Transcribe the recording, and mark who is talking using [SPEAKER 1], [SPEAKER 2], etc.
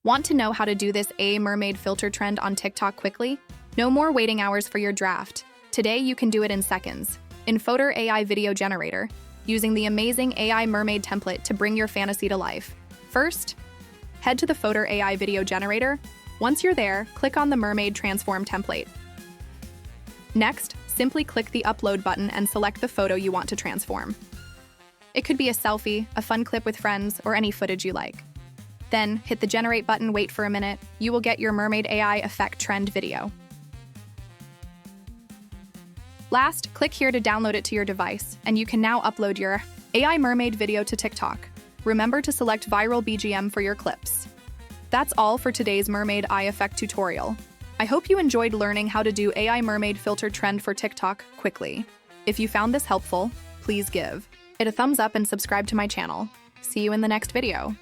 [SPEAKER 1] Want to know how to do this AI mermaid filter trend on TikTok quickly? No more waiting hours for your draft. Today you can do it in seconds. In Photo AI Video Generator, using the amazing AI Mermaid template to bring your fantasy to life. First, head to the Photo AI Video Generator. Once you're there, click on the Mermaid Transform template. Next, simply click the Upload button and select the photo you want to transform. It could be a selfie, a fun clip with friends, or any footage you like. Then, hit the Generate button, wait for a minute. You will get your Mermaid AI effect trend video. Last, click here to download it to your device, and you can now upload your AI Mermaid video to TikTok. Remember to select Viral BGM for your clips. That's all for today's Mermaid Eye Effect tutorial. I hope you enjoyed learning how to do AI Mermaid filter trend for TikTok quickly. If you found this helpful, please give it a thumbs up and subscribe to my channel. See you in the next video.